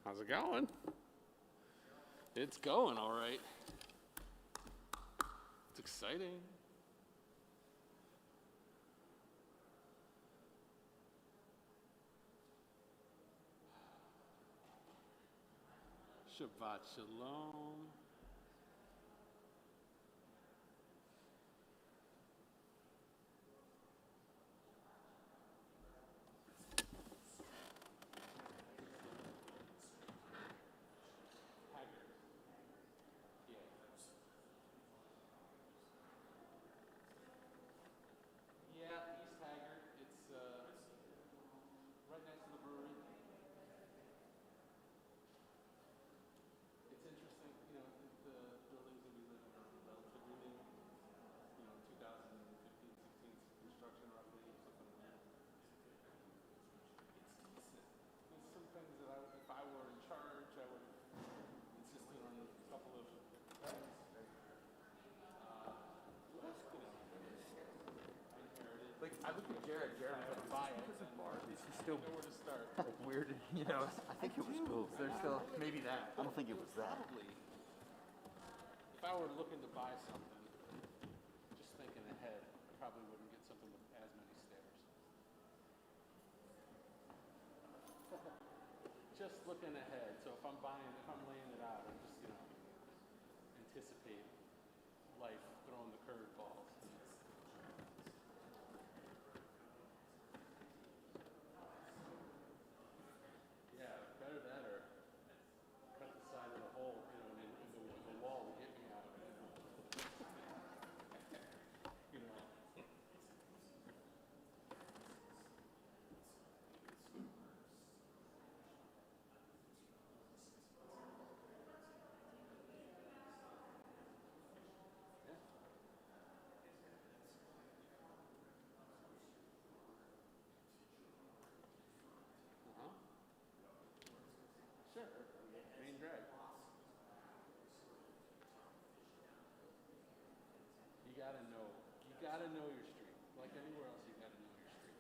How's it going? It's going all right. It's exciting. Shabbat Shalom. Yeah, East Haggard. It's right next to the brewery. It's interesting, the buildings that we live in are relatively new. 2015, 16 construction roughly, something like that. It's decent. There's some things that if I were in charge, I would insist on a couple of things. Like, I look at Jared To buy it, he's I still don't know where to start. like weird, I think it was both. There's still maybe that. I don't think it was that. Probably, if I were looking to buy something, just thinking ahead, I probably wouldn't get something with as many stairs. Just looking ahead. So if I'm laying it out, I just, anticipate life throwing the curveballs. Yeah, better that or cut the side of the hole, in the wall to get me out of it. Sure, main drag. You gotta know your street. Like anywhere else, you gotta know your street.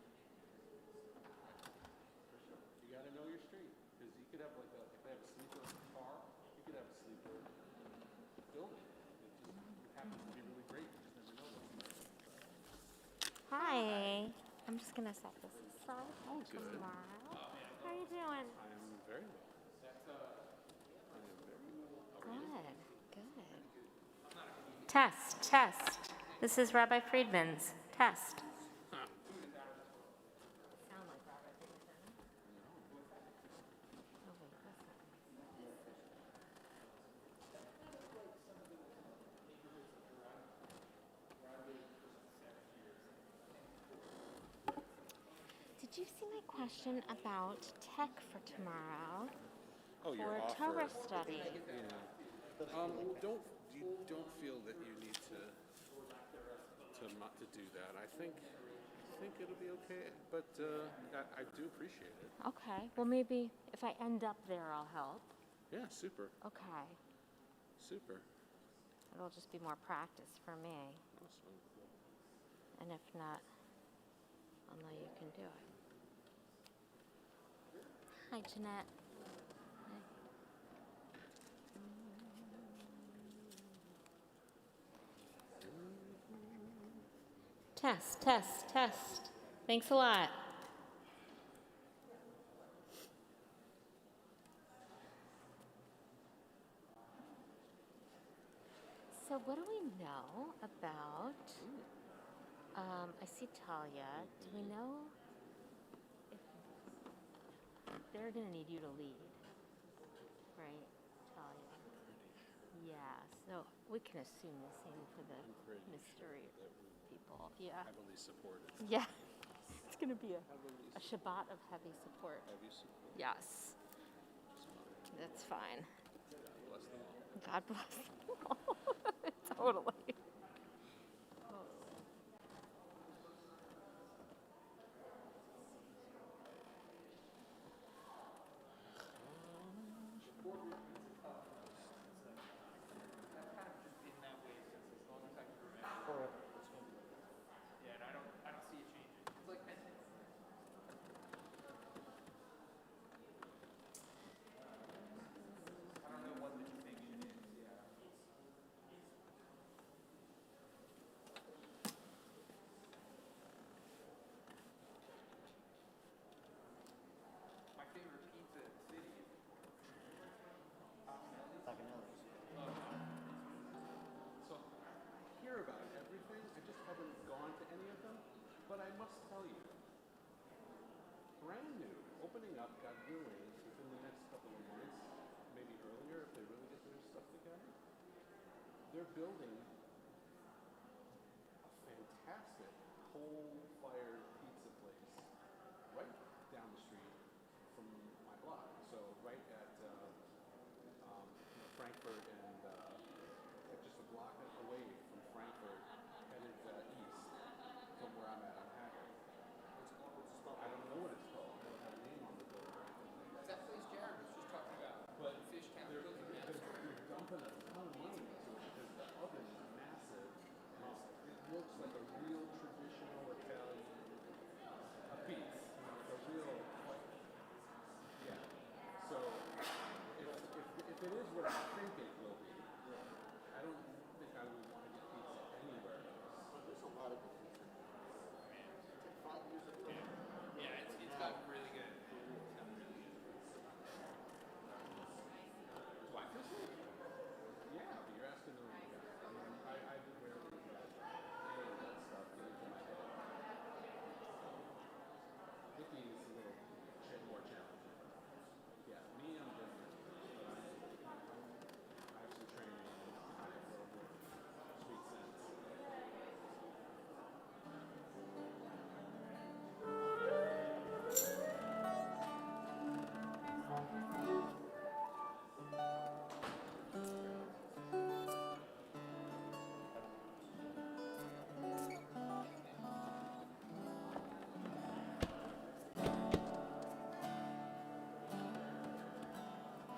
For sure. You gotta know your street. Because you could have if they have a sleeper car, you could have a sleeper building. It happens to be really great. You just never know. Hi. I'm just gonna set this aside Oh, good. tomorrow. How are you doing? I am very well. I am very well. Good. Good. Test. This is Rabbi Friedman's test. Sound like Rabbi Friedman. Oh, wait, that's not. Did you see my question about tech for tomorrow? Oh, your For offer. Torah study. You don't feel that you need to do that. I think it'll be okay, but I do appreciate it. Okay. Well, maybe if I end up there, I'll help. Yeah, super. Okay. Super. It'll just be more practice for me. Awesome. And if not, I'll know you can do it. Hi, Jeanette. Hi. Test. Thanks a lot. So what do we know about, I see Talia. Do we know if they're going to need you to lead, right, Talia? Yeah, so we can assume the same for the mystery people. Yeah. Heavily supported. Yeah. It's going to be a Shabbat of heavy support. Heavy support. Yes. That's fine. Bless them all. God bless them all. Totally. Yeah, and I don't see it changing. It's like But I must tell you, brand new, opening up, God willing, within the next couple of months, maybe earlier if they really get their stuff together, they're building a fantastic coal-fired pizza place right down the street from my block. So right at Frankfurt and like just a block away from Frankfurt, headed east from where I'm at on Hackett. I don't know what it's called. I don't have a name on the board or anything like It's that place Jared was just talking about. But Fish Town they're, building they're, master. they're dumping a ton of money into it because the oven is massive and it looks like a real traditional Italian pizza. You know, it's a real, like, yeah. So if it is what I think it will be, I don't think I would want to get pizza anywhere else. There's a lot of good pizza. It's like 5 years ago. Yeah, it's got really good. Blackfish? Yeah, but you're asking the wrong guy. I mean, I would rarely get any of that stuff into my head. Cooking is a little more challenging. Yeah, me, I'm different. But I have some training in a little more sweet sense.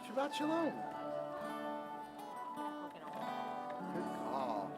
Shabbat Shalom. Good call.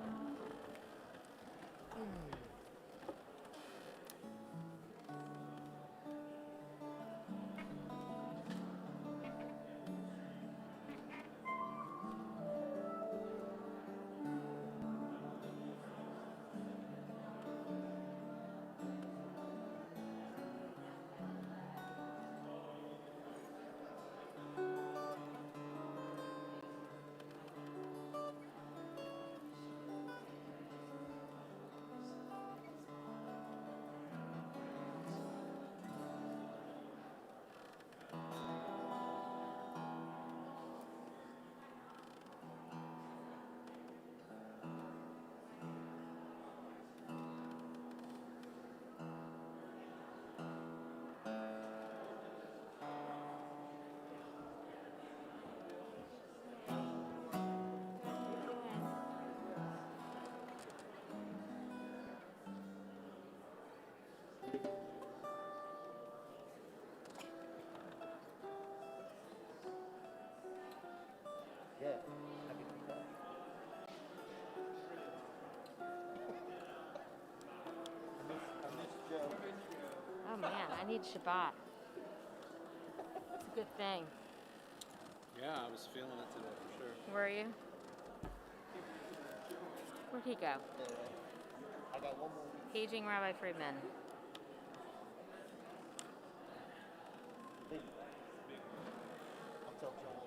Yeah, I can do that. I miss Joe. Oh man, I need Shabbat. It's a good thing. Yeah, I was feeling it today for sure. Were you? Where'd he go? I got one more week. Paging Rabbi Friedman. Big. I'll tell John.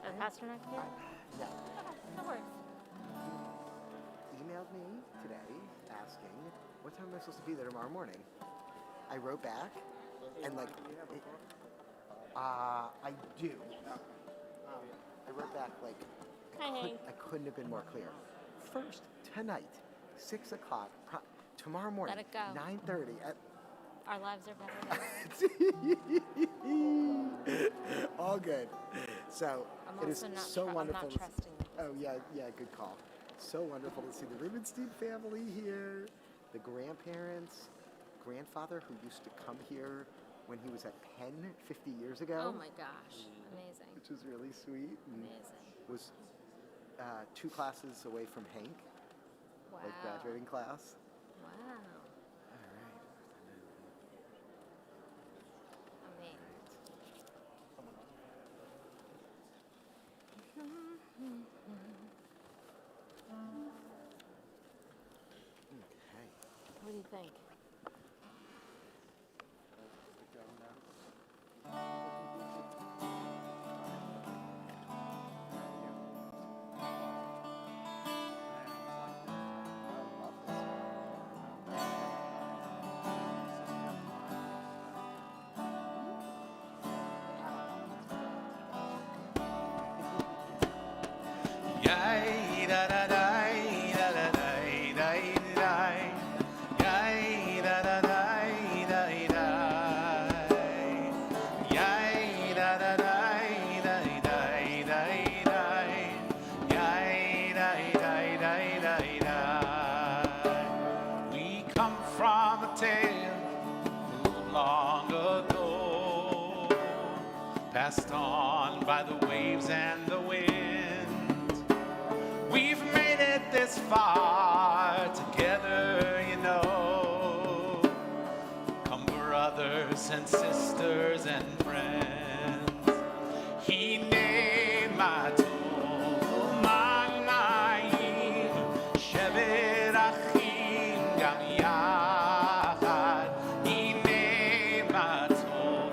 Oh, Pasternak here? Yeah. No worries. Emailed me today asking what time am I supposed to be there tomorrow morning. I wrote back and like, I do. I wrote back like, Hi, Hank. I couldn't have been more clear. First, tonight, 6 o'clock, tomorrow morning, Let it go. 9:30 at Our lives are better. all good. So I'm it is also not, so I'm wonderful. not to see- trusting you. Oh yeah, good call. So wonderful to see the Rubenstein family here, the grandparents, grandfather who used to come here when he was at Penn 50 years ago, Oh my gosh. Amazing. which is really sweet. And Amazing. was 2 classes away from Hank, Wow. like graduating class. Wow. All right. Amazing. Okay. What do you think? We come from a tale long ago, passed on by the waves and the wind. We've made it this far together, you know. Come brothers and sisters and friends. Hine matov manayim shevet achim gam yachad. Hine matov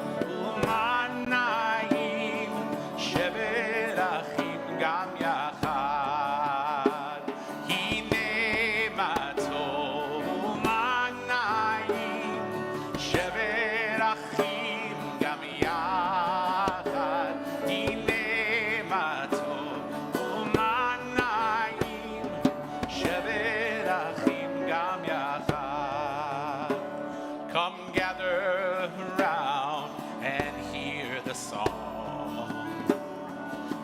manayim shevet achim gam yachad. Hine matov manayim shevet achim gam yachad. Hine matov manayim shevet achim gam yachad. Come gather around and hear the song.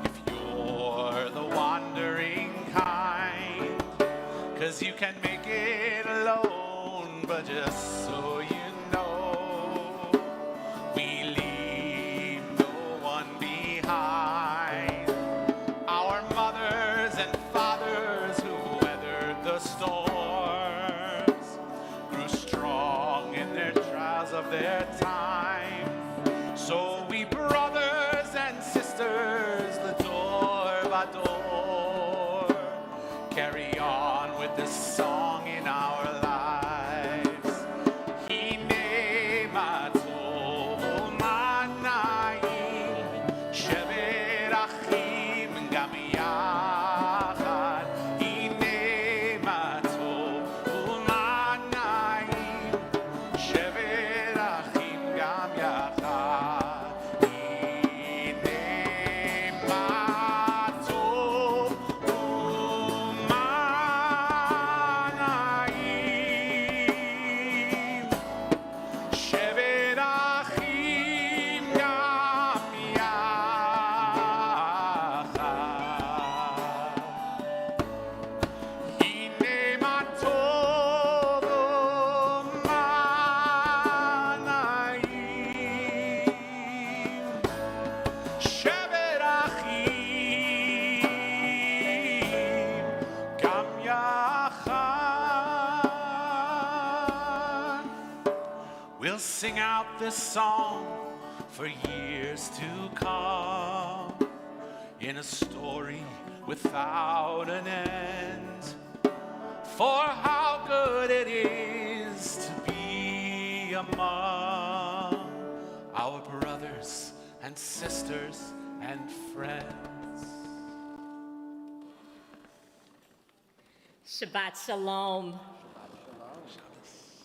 If you're the wandering kind, 'cause you can make it alone, but just so you know, we leave no one behind. Our mothers and fathers who weathered the storms grew strong in their trials of their time. So we brothers and sisters, the door by door, carry on with this song in our lives. Hine matov manayim shevet achim gam yachad. Hine matov manayim shevet achim gam yachad. Hine matov manayim shevet achim gam yachad. Hine matov manayim shevet achim gam yachad. We'll sing out this song for years to come, in a story without an end, for how good it is to be among our brothers and sisters and friends. Shabbat Shalom.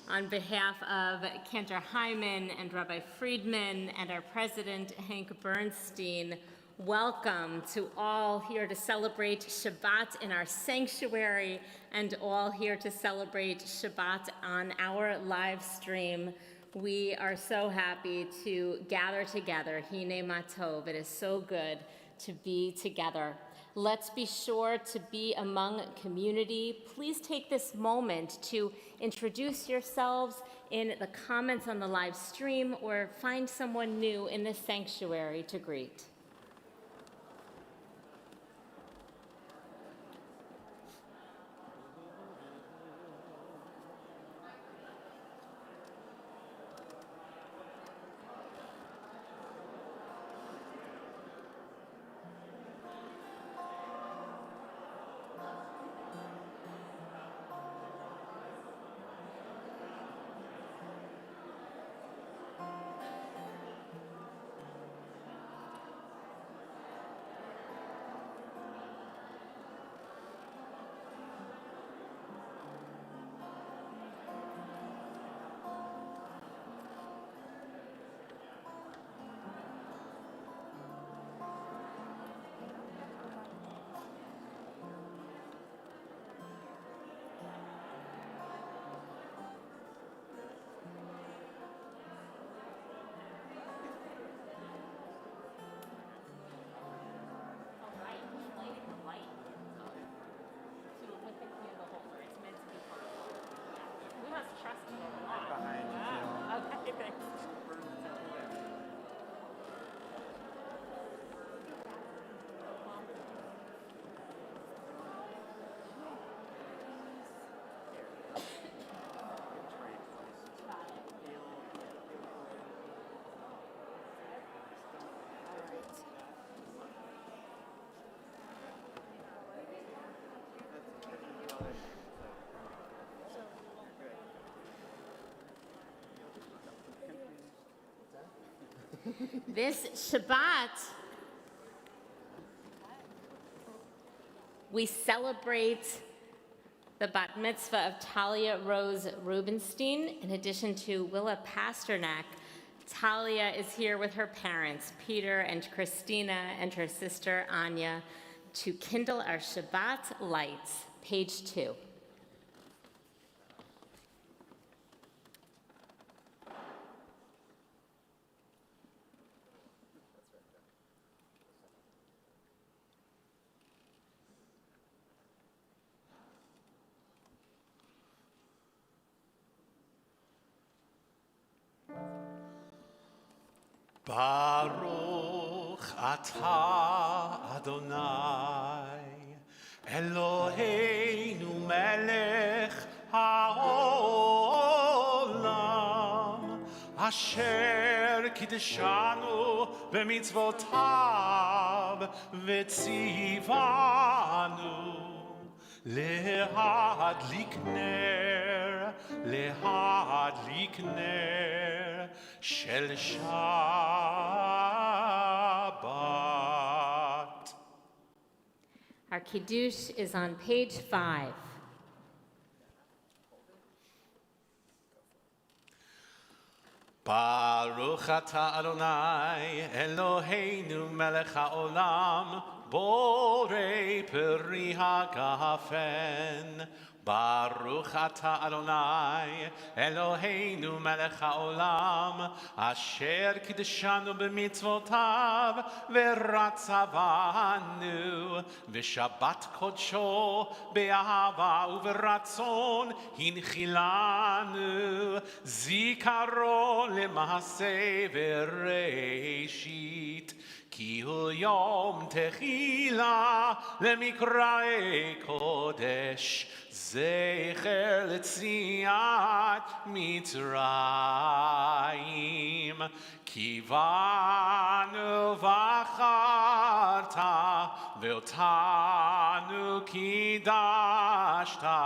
On behalf of Cantor Hyman and Rabbi Friedman and our president, Hank Bernstein, welcome to all here to celebrate Shabbat in our sanctuary and all here to celebrate Shabbat on our live stream. We are so happy to gather together. Hine matov. It is so good to be together. Let's be sure to be among community. Please take this moment to introduce yourselves in the comments on the live stream or find someone new in this sanctuary to greet. This Shabbat, we celebrate the bat mitzvah of Talia Rose Rubenstein. In addition to Willa Pasternak, Talia is here with her parents, Peter and Christina, and her sister Anya, to kindle our Shabbat lights. Page 2. Baruch atah Adonai Eloheinu melech haolam Asher kiddushanu b'mitzvotav v'tzivanu Lehadlik ner shel Shabbat. Our Kiddush is on page 5. Baruch atah Adonai Eloheinu melech haolam Borei peri hagafen Baruch atah Adonai Eloheinu melech haolam Asher kiddushanu b'mitzvotav V'ratzavanu V'shabbat kodsho Be'ahava u'v'ratzon Hinchilanu Zikaron lema'aseh v'reishit Ki hu yom techila lemikrae kodesh Zecher letziat Mitzrayim Kivanu v'acharta Ve'otanu kidashta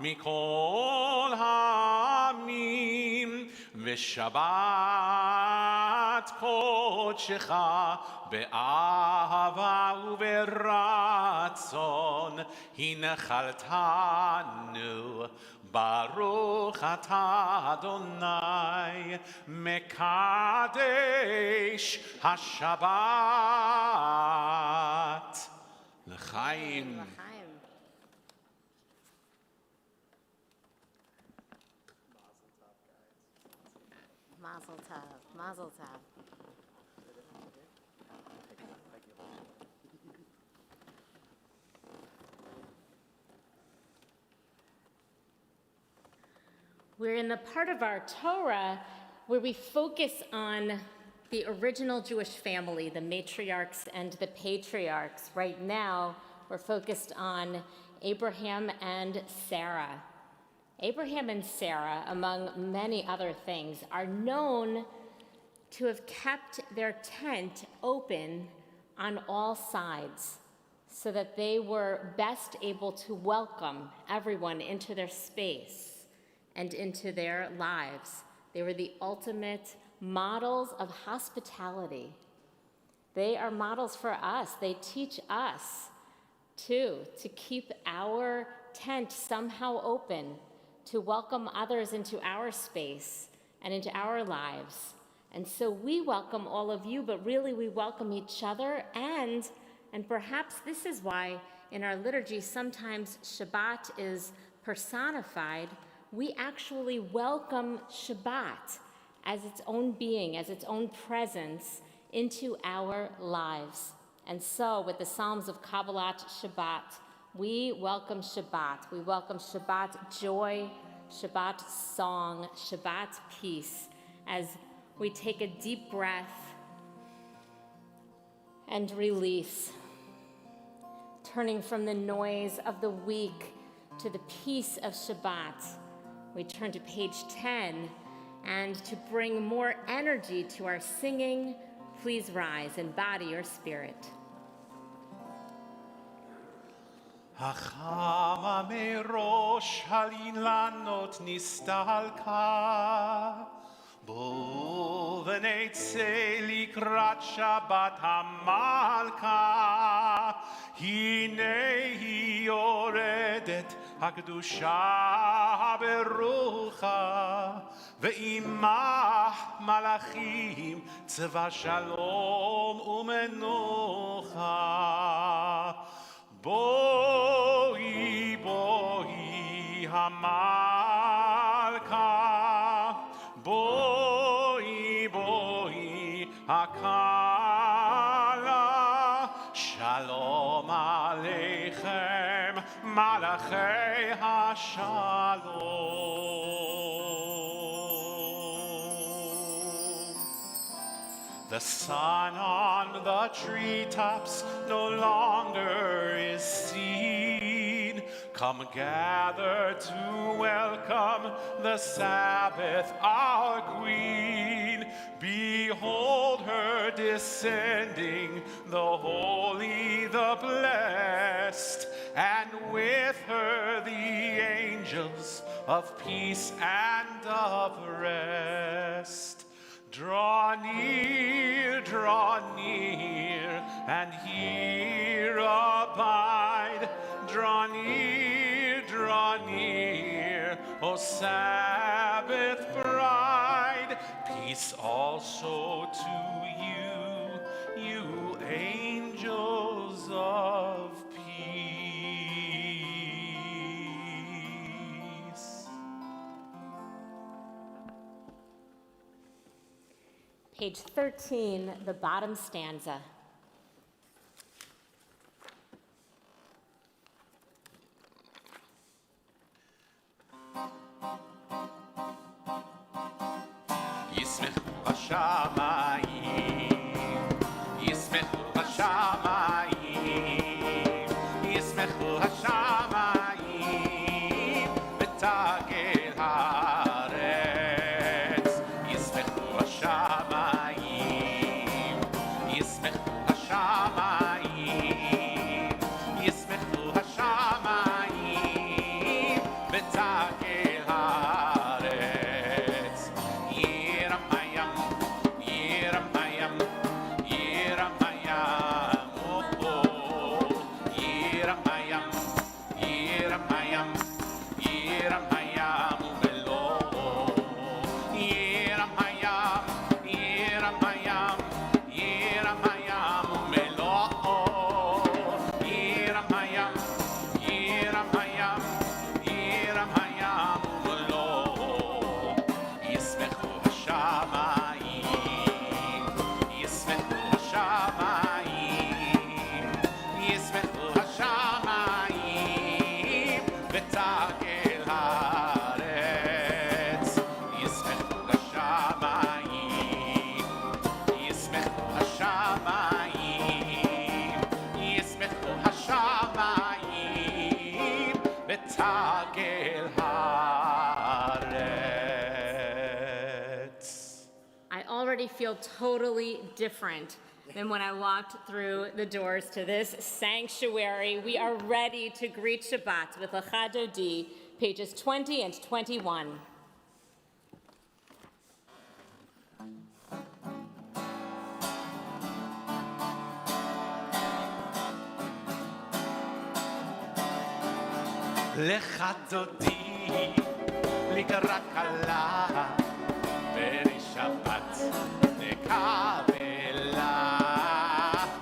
Mikol hamim V'shabbat kodshecha Be'ahava u'v'ratzon Hinachaltanu Baruch atah Adonai Mekadesh HaShabbat L'chaim. Mazel tov, mazel tov. We're in the part of our Torah where we focus on the original Jewish family, the matriarchs and the patriarchs. Right now, we're focused on Abraham and Sarah. Abraham and Sarah, among many other things, are known to have kept their tent open on all sides so that they were best able to welcome everyone into their space and into their lives. They were the ultimate models of hospitality. They are models for us. They teach us, too, to keep our tent somehow open, to welcome others into our space and into our lives. And so we welcome all of you, but really we welcome each other, and perhaps this is why in our liturgy sometimes Shabbat is personified. We actually welcome Shabbat as its own being, as its own presence into our lives. And so with the Psalms of Kabbalat Shabbat, we welcome Shabbat. We welcome Shabbat joy, Shabbat song, Shabbat peace, as we take a deep breath and release, turning from the noise of the week to the peace of Shabbat. We turn to page 10, and to bring more energy to our singing, please rise in body or spirit. Achama merosh halin lanot nistalka בואו ונצא לקראת שבת המלכה, הנה היא יורדת הקדושה ברוחה, ועמך מלאכים צבא שלום ומנוחה. בואי בואי המלכה, בואי בואי הכלה, שלום עליכם מלאכי השלום. The sun on the treetops no longer is seen. Come gather to welcome the Sabbath, our Queen. Behold her descending, the holy, the blessed, and with her the angels of peace and of rest. Draw near, and here abide. Draw near, O Sabbath bride. Peace also to you, you angels of peace. Page 13, the bottom stanza. ישמחו השמיים, ישמחו השמיים, ישמחו השמיים, ותגל הארץ. ישמחו השמיים, ישמחו השמיים, ישמחו השמיים, ותגל הארץ. ירמיהו, ירמיהו, ירמיהו, ירמיהו, ירמיהו, ירמיהו מלוא. ירמיהו, ירמיהו, ירמיהו מלוא. ירמיהו, ירמיהו, ירמיהו מלוא. ישמחו השמיים, ישמחו השמיים, ישמחו השמיים, ותגל הארץ. ישמחו השמיים, ישמחו השמיים, ישמחו השמיים, ותגל הארץ. I already feel totally different than when I walked through the doors to this sanctuary. We are ready to greet Shabbat with Lecha Dodi, pages 20 and 21. לך דודי לקראת כלה, בשבת נקבלה.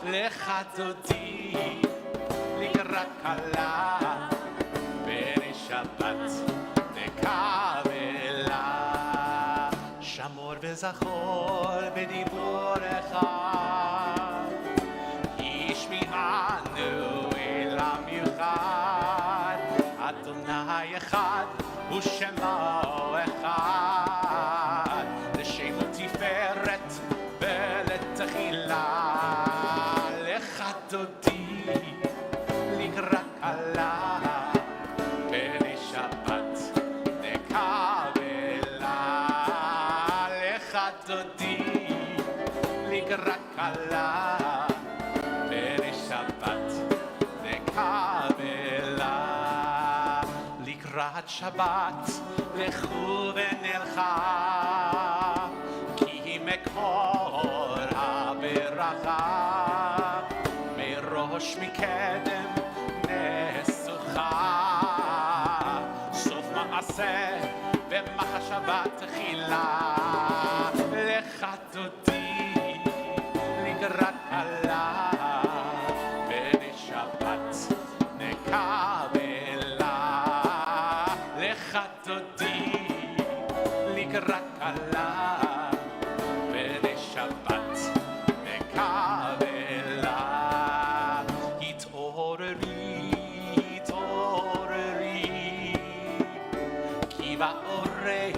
לך דודי לקראת כלה, בשבת נקבלה. שמור וזכור בדיבורך, השמיענו אל המיוחד. אדוני אחד ושמו אחד, לשם ותפארת ולתחילה. לך דודי לקראת כלה, בשבת נקבלה. לך דודי לקראת כלה, בשבת נקבלה. לקראת שבת לכו ונלכה, מחילה לך תודי לקראת כלה ונשבת נקבלה לך תודי לקראת כלה ונשבת נקבלה התעוררי התעוררי כי באורך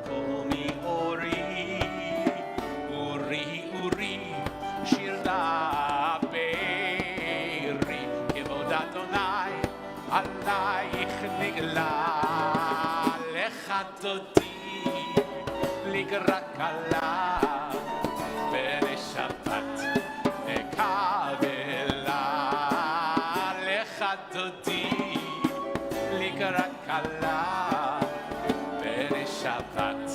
קומי אורי אורי אורי שיר דברי כבוד אדוני עלייך נגלה לך תודי לקראת כלה ונשבת נקבלה לך תודי לקראת כלה ונשבת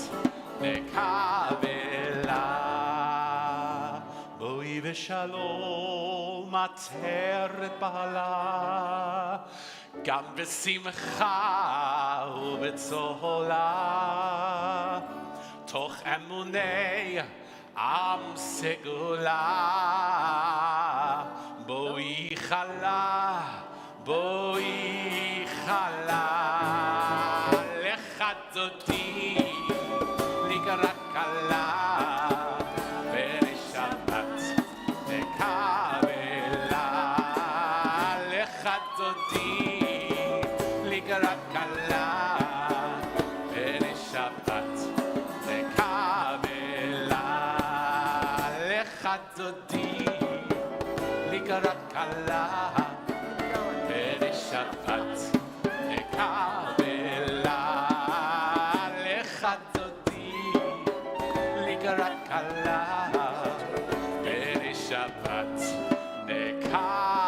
נקבלה בואי בשלום עטרת בעלה גם בשמחה ובצהלה תוך אמוני עם סגולה בואי חלה בואי חלה לך דודי לקראת כלה ונשבת נקבלה לך דודי לקראת כלה ונשבת נקבלה לך דודי לקראת כלה ונשבת נקבלה לך דודי לקראת כלה ונשבת נקבלה.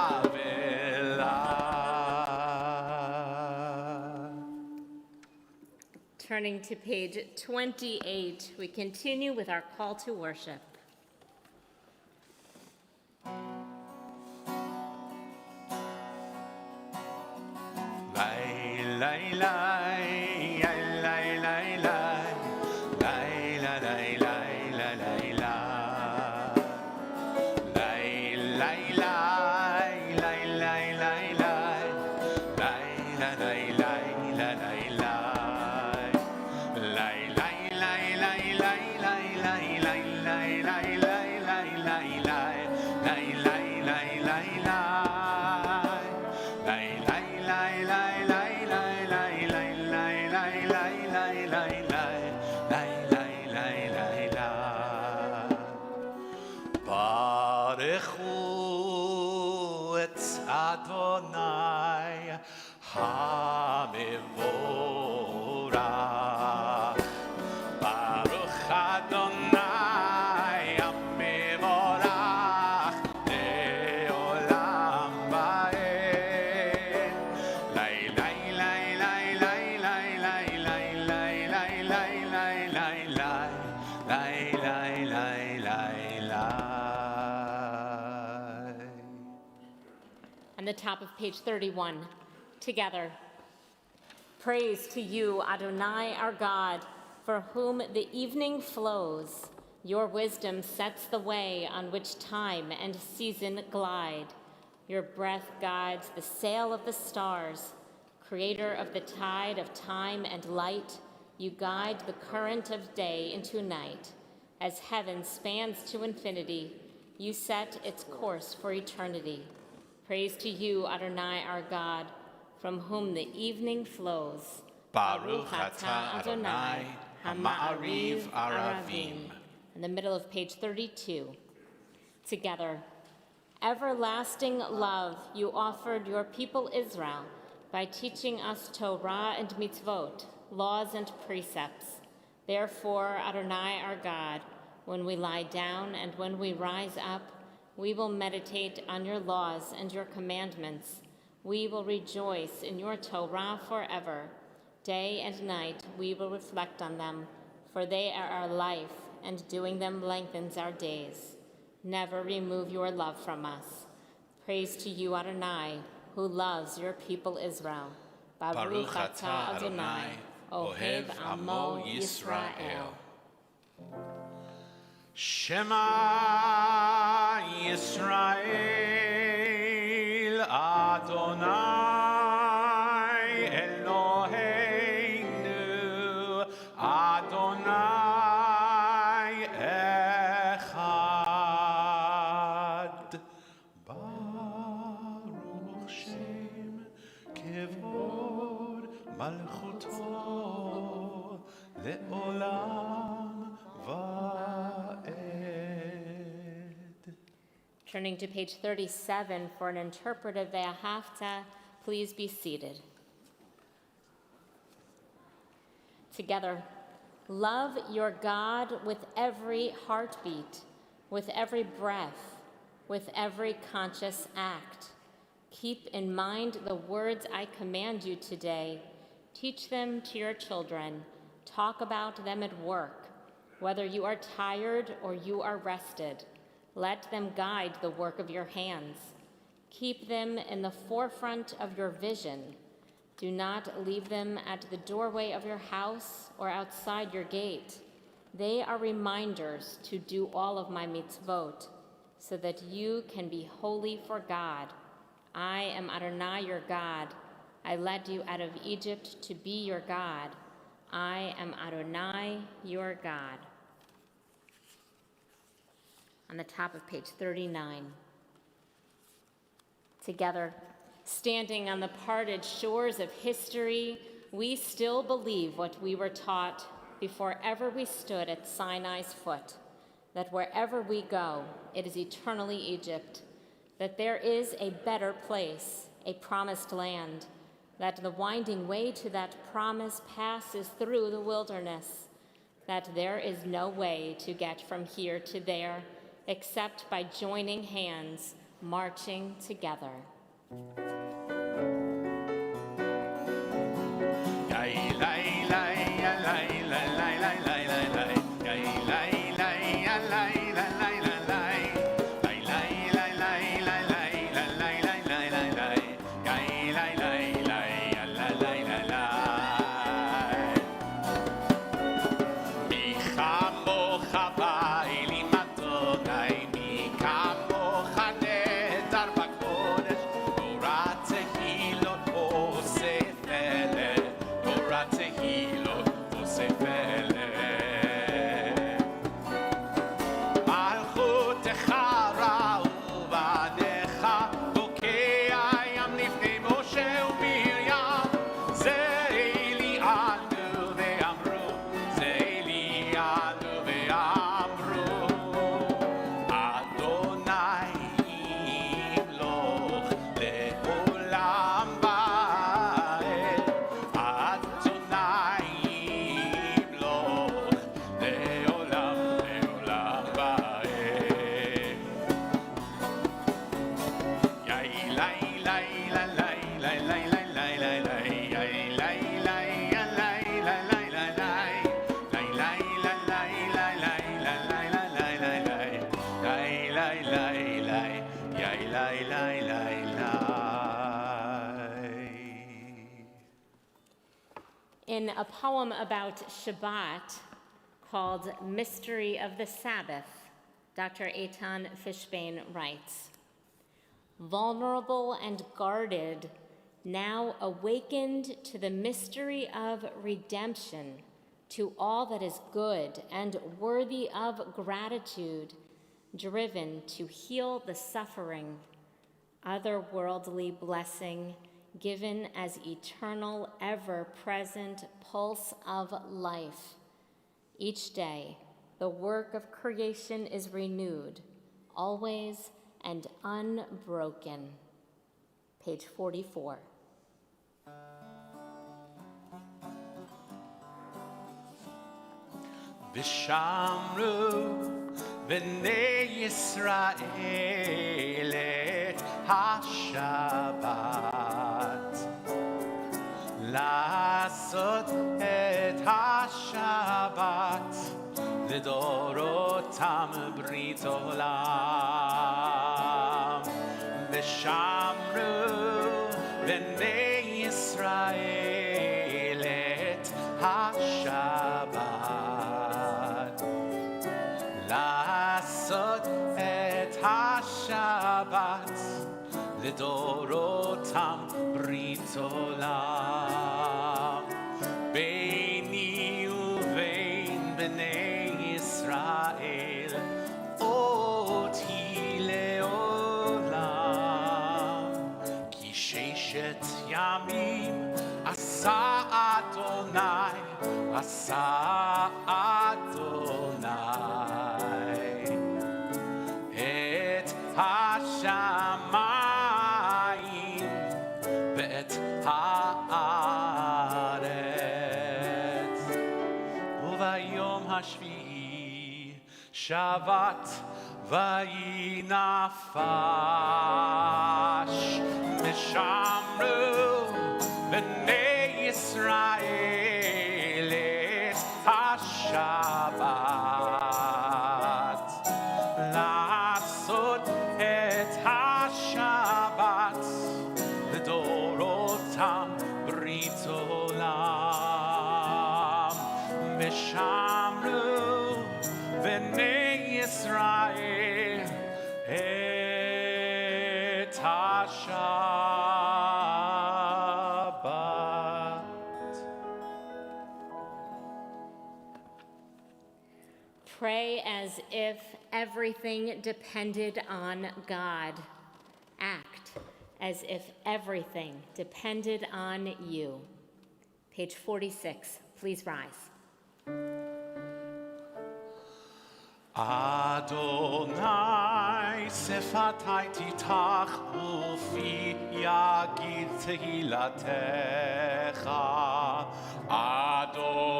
Turning to page 28, we continue with our call to worship. Lay, lay, lay, lay, lay, lay, lay, lay, lay, lay, lay, lay, lay, lay, lay, lay, lay, lay, Adonai HaMevorach Baruch Adonai HaMevorach Le'olam va'ed Lay, lay, lay, lay, lay, lay, lay, lay, lay, lay, lay, lay, lay, lay, lay, lay, lay, lay. On the top of page 31, together. Praise to you, Adonai, our God, for whom the evening flows. Your wisdom sets the way on which time and season glide. Your breath guides the sail of the stars. Creator of the tide of time and light, you guide the current of day into night. As heaven spans to infinity, you set its course for eternity. Praise to you, Adonai, our God, from whom the evening flows. Baruch atah Adonai, Ha'ma'ariv Aravim. In the middle of page 32. Together. Everlasting love you offered your people Israel by teaching us Torah and mitzvot, laws and precepts. Therefore, Adonai, our God, when we lie down and when we rise up, we will meditate on your laws and your commandments. We will rejoice in your Torah forever. Day and night we will reflect on them, for they are our life, and doing them lengthens our days. Never remove your love from us. Praise to you, Adonai, who loves your people Israel. Baruch atah Adonai, Ohev Amo Yisrael. Shema Yisrael Adonai Eloheinu Adonai Echad Baruch Shem Kevod Malchuto Le'olam Va'ed. Turning to page 37 for an interpretive Ve'ahavta, please be seated. Together, love your God with every heartbeat, with every breath, with every conscious act. Keep in mind the words I command you today. Teach them to your children. Talk about them at work, whether you are tired or you are rested. Let them guide the work of your hands. Keep them in the forefront of your vision. Do not leave them at the doorway of your house or outside your gate. They are reminders to do all of my mitzvot, so that you can be holy for God. I am Adonai your God. I led you out of Egypt to be your God. I am Adonai your God. On the top of page 39. Together, standing on the parted shores of history, we still believe what we were taught before ever we stood at Sinai's foot, that wherever we go, it is eternally Egypt, that there is a better place, a promised land, that the winding way to that promise passes through the wilderness, that there is no way to get from here to there except by joining hands, marching together. In a poem about Shabbat called Mystery of the Sabbath, Dr. Eitan Fishbane writes, vulnerable and guarded, now awakened to the mystery of redemption, to all that is good and worthy of gratitude, driven to heal the suffering, otherworldly blessing, given as eternal, ever-present pulse of life. Each day, the work of creation is renewed, always and unbroken. Page 44. V'shamru b'nei Yisrael et HaShabbat Lasot et HaShabbat L'dorotam brit olam V'shamru b'nei Yisrael et לדורותם ברית עולם. ביני ובין בני ישראל, אותי לעולם. כי ששת ימים עשה אדוני, עשה אדוני את השמיים ואת הארץ. וביום השביעי שבת וינפש, ושמרו בני ישראל את השבת, לעשות את השבת לדורותם ברית עולם. ושמרו בני ישראל את השבת. Pray as if everything depended on God. Act as if everything depended on you. Page 46. Please rise. Adonai sefatai titach ufi yagid tehilatecha.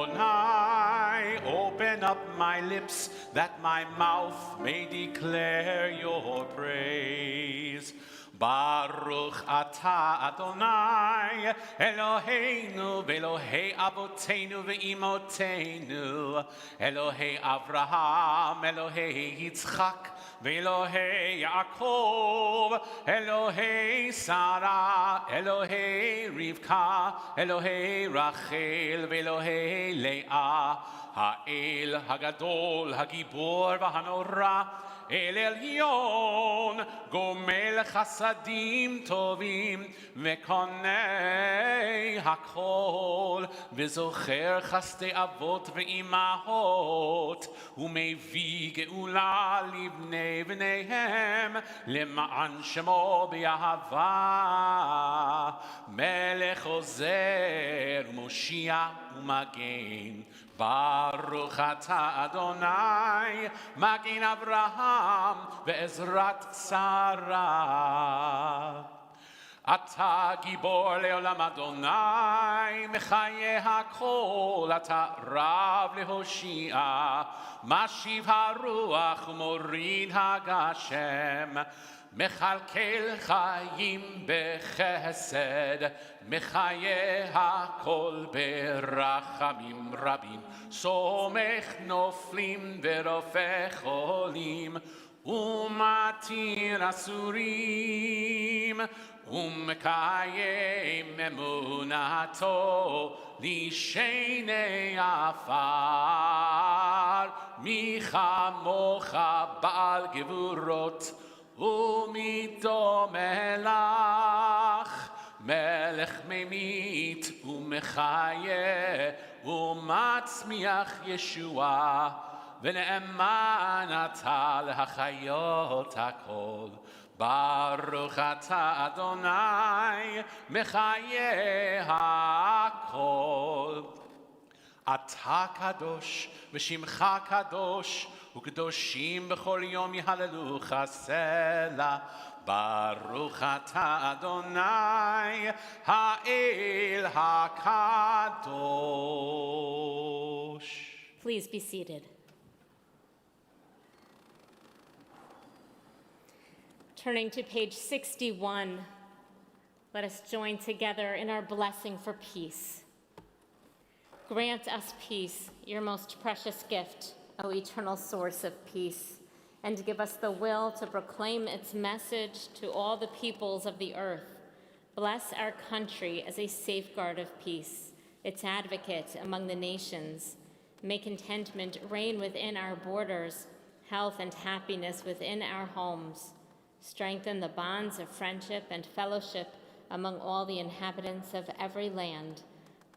Adonai, open up my lips that my mouth may declare your praise. Baruch atah Adonai Eloheinu ve'Elohei Avotenu ve'imotenu, Elohei Avraham, Elohei Yitzchak, ve'Elohei Yaakov, Elohei Sarah, Elohei Rivka, Elohei Rachel, ve'Elohei Leah, Ha'el Hagadol, Hagibor v'Hanora, El Elyon, Gomel Chasadim Tovim, Vekonei Hakol, Vezocher Chaste Avot Ve'imahot, Umevi Geula Livnei V'neihem, Lema'an Shemo B'Yahava, Melech Ozer, Moshiach Umagen. Baruch atah Adonai, Magen Avraham ve'ezrat Sarah. Atah gibor leolam Adonai, mechaye hakol, atah rav lehoshia, mashiv haruach umorid hagashem. Mechalkel chayim bechesed, mechaye hakol berachamim rabim, somech noflim verofech cholim, umatir asurim, umekayem emunato, lishenei afar, michamocha ba'al gevurot, ומדומלך מלך ממית ומחיה ומצמיח ישועה ונאמן אתה להחיות הכל. ברוך אתה אדוני מחיה הכל. אתה קדוש ושמך קדוש וקדושים בכל יום יהללוך סלה. ברוך אתה אדוני האל הקדוש. Please be seated. Turning to page 61, let us join together in our blessing for peace. Grant us peace, your most precious gift, O eternal source of peace, and give us the will to proclaim its message to all the peoples of the earth. Bless our country as a safeguard of peace, its advocate among the nations. May contentment reign within our borders, health and happiness within our homes. Strengthen the bonds of friendship and fellowship among all the inhabitants of every land.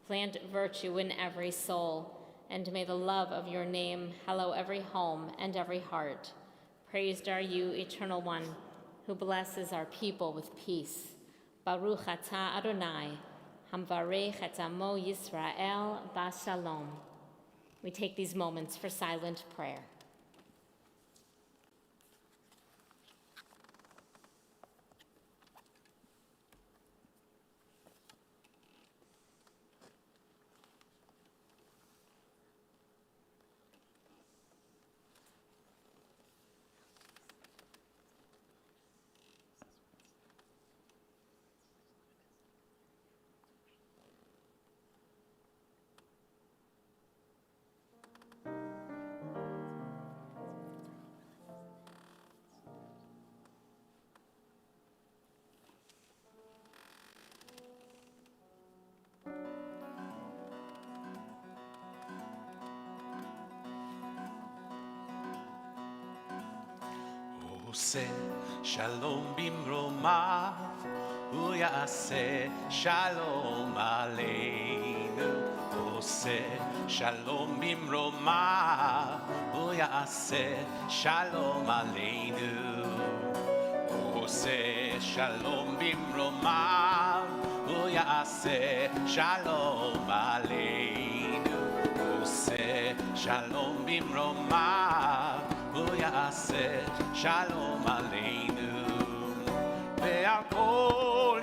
Plant virtue in every soul, and may the love of your name hallow every home and every heart. Praised are you, Eternal One, who blesses our people with peace. Baruch atah Adonai, hamvarech et amo Yisrael b'shalom. We take these moments for silent prayer. עושה שלום במרומיו, הוא יעשה שלום עלינו. עושה שלום במרומיו, הוא יעשה שלום עלינו. עושה שלום במרומיו, הוא יעשה שלום עלינו. עושה שלום במרומיו, הוא יעשה שלום עלינו. ועל כל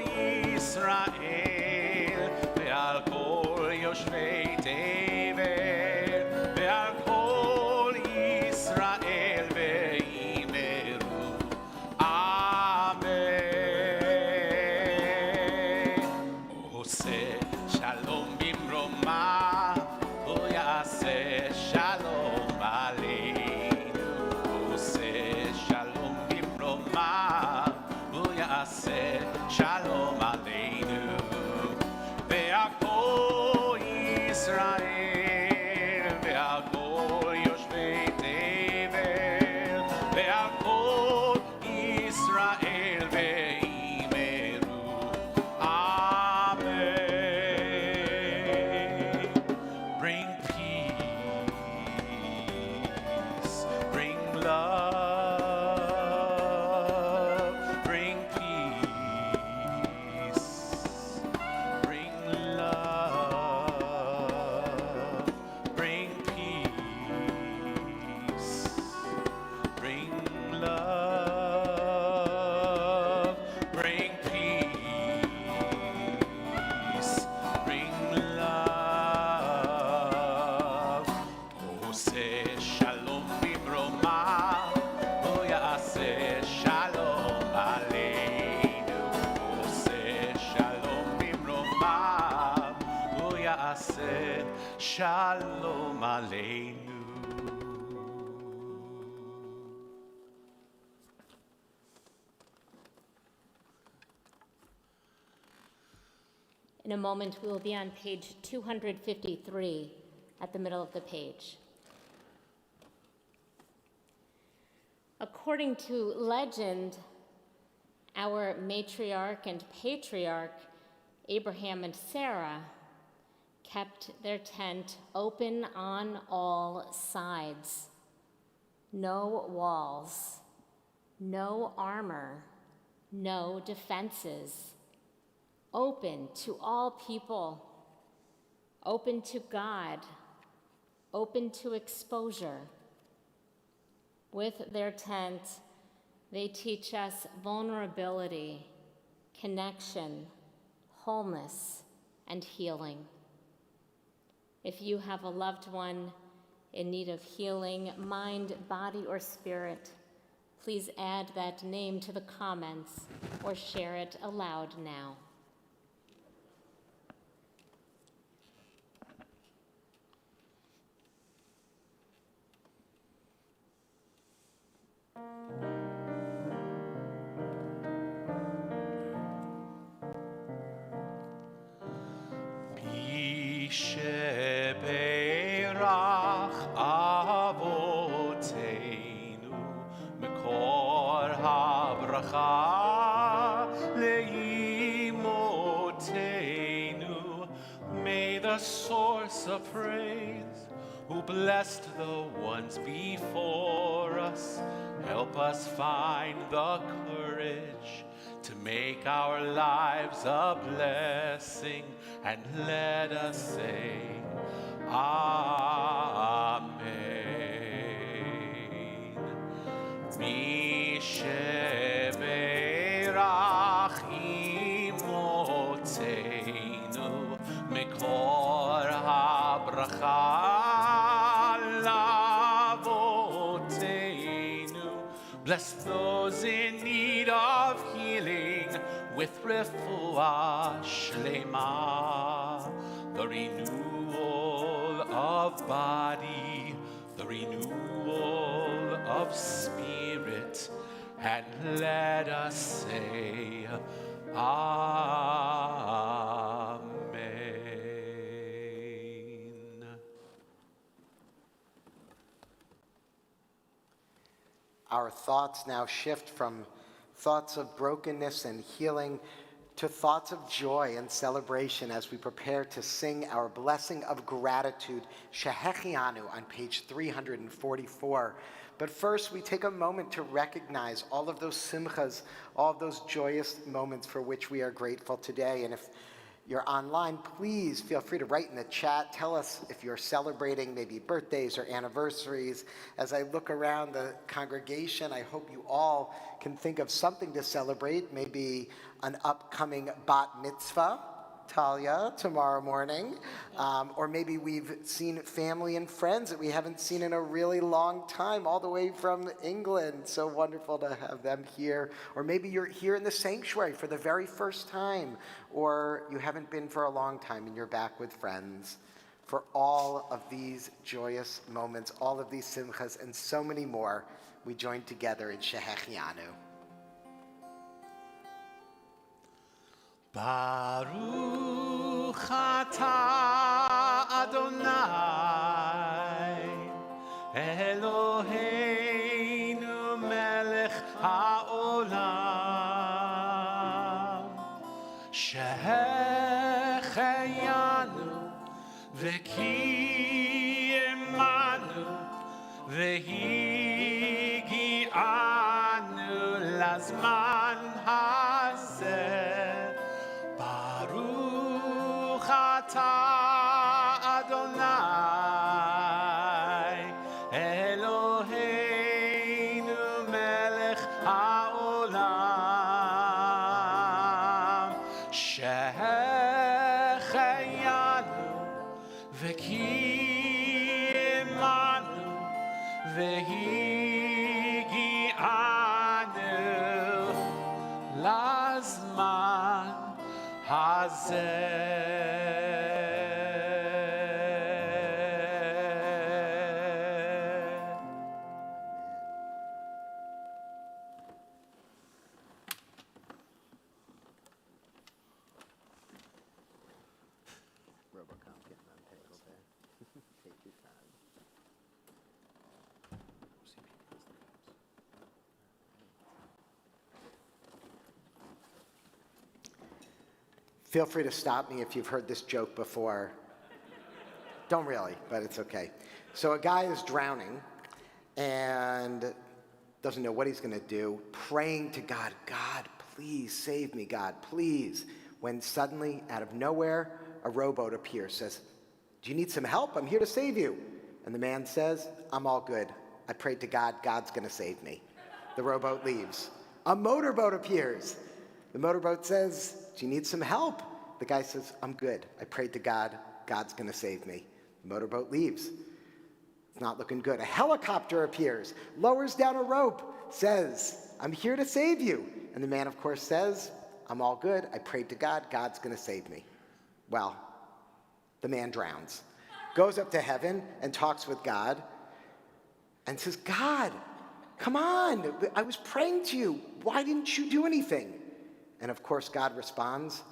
ישראל, ועל כל יושבי תבל, ועל כל ישראל ואמרו אמן. עושה שלום במרומיו, הוא יעשה שלום עלינו. עושה שלום במרומיו, הוא יעשה שלום עלינו. ועל כל ישראל, ועל כל יושבי תבל, ועל כל ישראל ואמרו אמן. Bring peace, bring love, bring peace, bring love, bring peace, bring love, bring peace, bring love. עושה שלום במרומיו, הוא יעשה שלום עלינו. עושה שלום במרומיו, הוא יעשה שלום עלינו. In a moment, we will be on page 253 at the middle of the page. According to legend, our matriarch and patriarch, Abraham and Sarah, kept their tent open on all sides. No walls, no armor, no defenses. Open to all people, open to God, open to exposure. With their tent, they teach us vulnerability, connection, wholeness, and healing. If you have a loved one in need of healing, mind, body, or spirit, please add that name to the comments or share it aloud now. שבירך אבותינו מקור הברכה source of praise, who blessed the ones before us. Help us find the courage to make our lives a blessing, and let us say, Amen. Mi sheberach imotzeinu mikor habracha lavoteinu. Bless those in need of healing with refuah shlema, the renewal of body, the renewal of spirit, and let us say, Amen. Our thoughts now shift from thoughts of brokenness and healing to thoughts of joy and celebration as we prepare to sing our blessing of gratitude, Shehechianu, on page 344. But first, we take a moment to recognize all of those simchas, all of those joyous moments for which we are grateful today. And if you're online, please feel free to write in the chat. Tell us if you're celebrating maybe birthdays or anniversaries. As I look around the congregation, I hope you all can think of something to celebrate, maybe an upcoming bat mitzvah, Talia, tomorrow morning. Or maybe we've seen family and friends that we haven't seen in a really long time, all the way from England. So wonderful to have them here. Or maybe you're here in the sanctuary for the very first time, or you haven't been for a long time and you're back with friends. For all of these joyous moments, all of these simchas, and so many more, we join together in Shehechianu. Baruch atah Adonai Eloheinu melech haolam Shehecheyanu v'kiyemanu v'higi'anu lazman hazeh. Baruch atah Adonai Eloheinu melech haolam Shehecheyanu v'kiyemanu v'higi'anu lazman hazeh. Robocop getting untangled there. Take your time. Feel free to stop me if you've heard this joke before. Don't really, but it's okay. So a guy is drowning and doesn't know what he's going to do, praying to God, God, please save me, God, please. When suddenly, out of nowhere, a rowboat appears, says, do you need some help? I'm here to save you. And the man says, I'm all good. I prayed to God, God's going to save me. The rowboat leaves. A motorboat appears. The motorboat says, do you need some help? The guy says, I'm good. I prayed to God, God's going to save me. The motorboat leaves. It's not looking good. A helicopter appears, lowers down a rope, says, I'm here to save you. And the man, of course, says, I'm all good. I prayed to God, God's going to save me. Well, the man drowns, goes up to heaven and talks with God and says, God, come on, I was praying to you. Why didn't you do anything? And of course, God responds,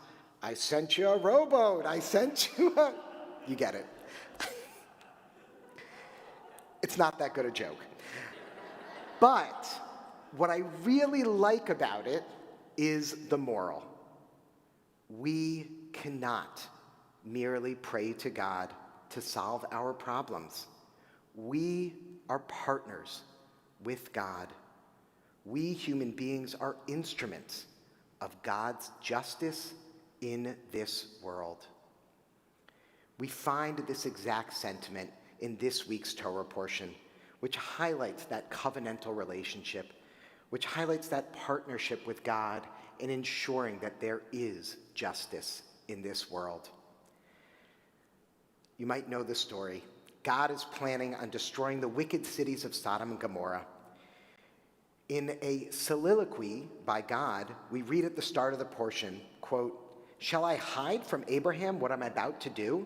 I sent you a rowboat. I sent you a... You get it. It's not that good a joke. But what I really like about it is the moral. We cannot merely pray to God to solve our problems. We are partners with God. We human beings are instruments of God's justice in this world. We find this exact sentiment in this week's Torah portion, which highlights that covenantal relationship, which highlights that partnership with God in ensuring that there is justice in this world. You might know the story. God is planning on destroying the wicked cities of Sodom and Gomorrah. In a soliloquy by God, we read at the start of the portion, quote, "Shall I hide from Abraham what I'm about to do?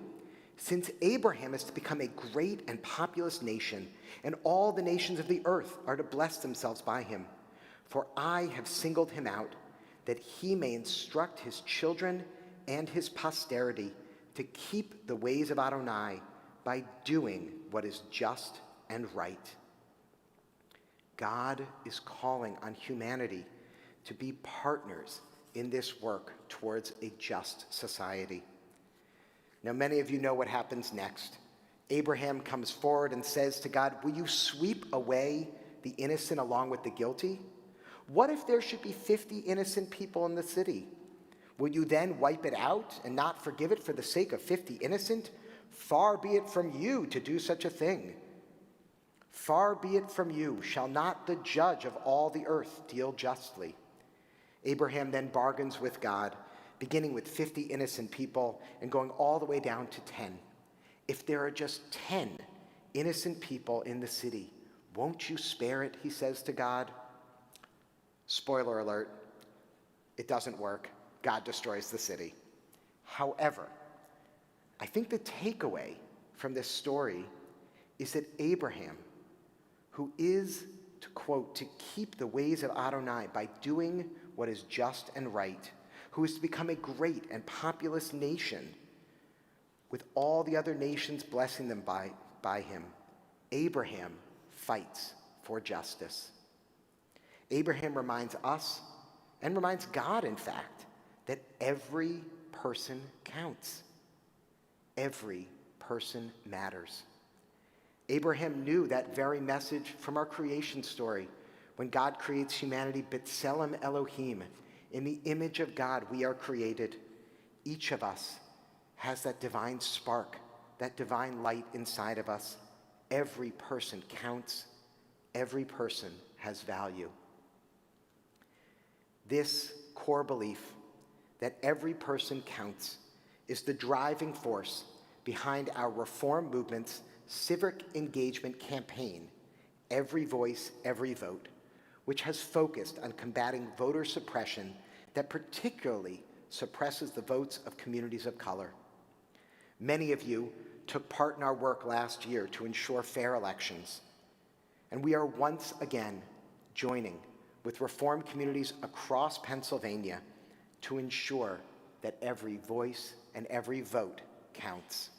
Since Abraham is to become a great and populous nation, and all the nations of the earth are to bless themselves by him. For I have singled him out, that he may instruct his children and his posterity to keep the ways of Adonai by doing what is just and right." God is calling on humanity to be partners in this work towards a just society. Now, many of you know what happens next. Abraham comes forward and says to God, "Will you sweep away the innocent along with the guilty? What if there should be 50 innocent people in the city? Will you then wipe it out and not forgive it for the sake of 50 innocent? Far be it from you to do such a thing. Far be it from you, shall not the judge of all the earth deal justly?" Abraham then bargains with God, beginning with 50 innocent people and going all the way down to 10. If there are just 10 innocent people in the city, won't you spare it, he says to God. Spoiler alert, it doesn't work. God destroys the city. However, I think the takeaway from this story is that Abraham, who is, to quote, to keep the ways of Adonai by doing what is just and right, who is to become a great and populous nation with all the other nations blessing them by him, Abraham fights for justice. Abraham reminds us, and reminds God, in fact, that every person counts. Every person matters. Abraham knew that very message from our creation story when God creates humanity, B'Tselem Elohim. In the image of God, we are created. Each of us has that divine spark, that divine light inside of us. Every person counts. Every person has value. This core belief that every person counts is the driving force behind our reform movement's civic engagement campaign, Every Voice, Every Vote, which has focused on combating voter suppression that particularly suppresses the votes of communities of color. Many of you took part in our work last year to ensure fair elections, and we are once again joining with reform communities across Pennsylvania to ensure that every voice and every vote counts.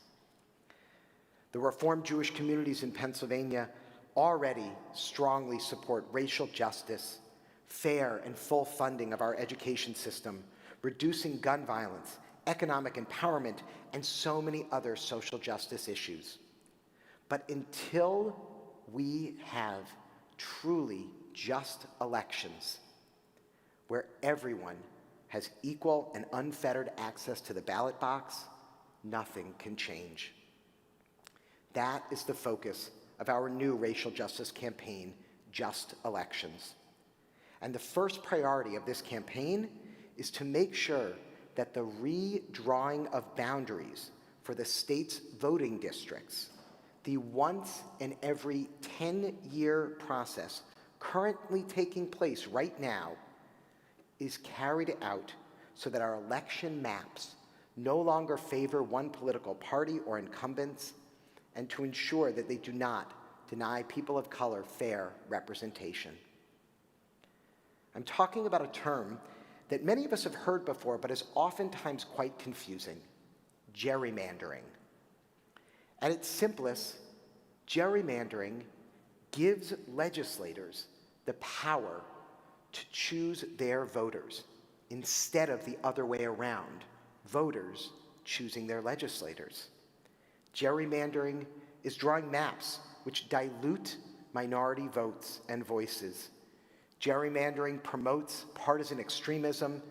The Reformed Jewish communities in Pennsylvania already strongly support racial justice, fair and full funding of our education system, reducing gun violence, economic empowerment, and so many other social justice issues. But until we have truly just elections where everyone has equal and unfettered access to the ballot box, nothing can change. That is the focus of our new racial justice campaign, Just Elections. And the first priority of this campaign is to make sure that the redrawing of boundaries for the state's voting districts, the once and every 10-year process currently taking place right now, is carried out so that our election maps no longer favor one political party or incumbents, and to ensure that they do not deny people of color fair representation. I'm talking about a term that many of us have heard before, but is oftentimes quite confusing: gerrymandering. At its simplest, gerrymandering gives legislators the power to choose their voters instead of the other way around, voters choosing their legislators. Gerrymandering is drawing maps which dilute minority votes and voices. Gerrymandering promotes partisan extremism,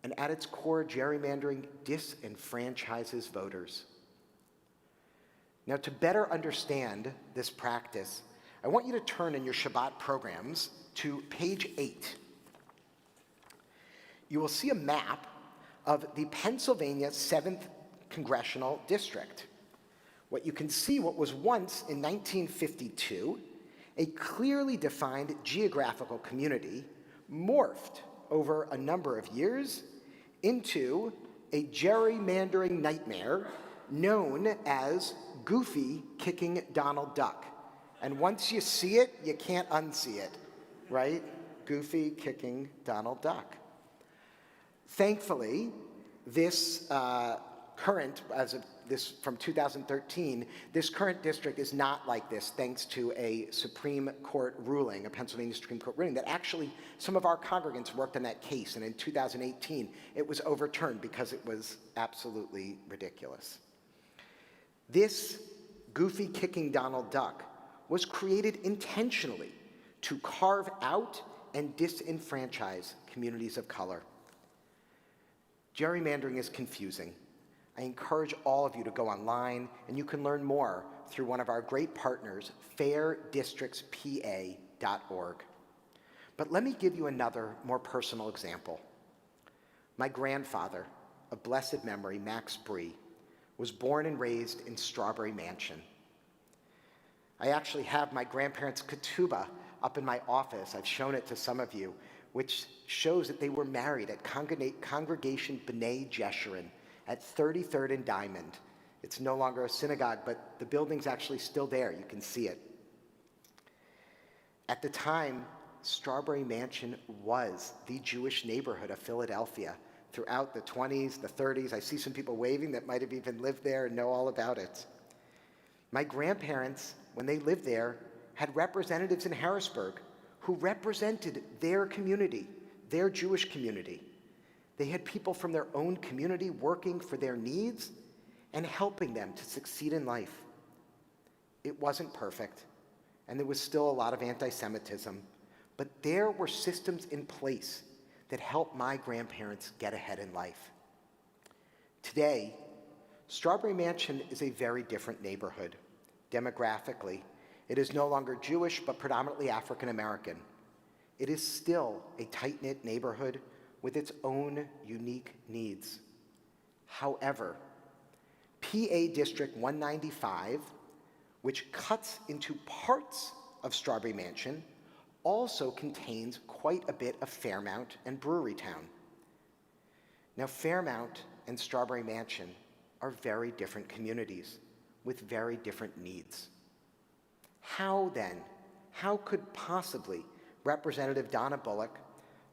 and at its core, gerrymandering disenfranchises voters. Now, to better understand this practice, I want you to turn in your Shabbat programs to page 8. You will see a map of the Pennsylvania 7th Congressional District. What you can see, what was once, in 1952, a clearly defined geographical community morphed over a number of years into a gerrymandering nightmare known as Goofy kicking Donald Duck. And once you see it, you can't unsee it, right? Goofy kicking Donald Duck. Thankfully, this current, as of this from 2013, this current district is not like this, thanks to a Supreme Court ruling, a Pennsylvania Supreme Court ruling, that actually some of our congregants worked on that case, and in 2018, it was overturned because it was absolutely ridiculous. This Goofy kicking Donald Duck was created intentionally to carve out and disenfranchise communities of color. Gerrymandering is confusing. I encourage all of you to go online, and you can learn more through one of our great partners, fairdistrictspa.org. But let me give you another, more personal example. My grandfather, of blessed memory, Max Bree, was born and raised in Strawberry Mansion. I actually have my grandparents' ketubah up in my office. I've shown it to some of you, which shows that they were married at Congregation B'nai Jeshurun at 33rd and Diamond. It's no longer a synagogue, but the building's actually still there. You can see it. At the time, Strawberry Mansion was the Jewish neighborhood of Philadelphia. Throughout the 20s, the 30s, I see some people waving that might have even lived there and know all about it. My grandparents, when they lived there, had representatives in Harrisburg who represented their community, their Jewish community. They had people from their own community working for their needs and helping them to succeed in life. It wasn't perfect, and there was still a lot of anti-Semitism, but there were systems in place that helped my grandparents get ahead in life. Today, Strawberry Mansion is a very different neighborhood. Demographically, it is no longer Jewish, but predominantly African American. It is still a tight-knit neighborhood with its own unique needs. However, PA District 195, which cuts into parts of Strawberry Mansion, also contains quite a bit of Fairmount and Brewerytown. Now, Fairmount and Strawberry Mansion are very different communities with very different needs. How could possibly Representative Donna Bullock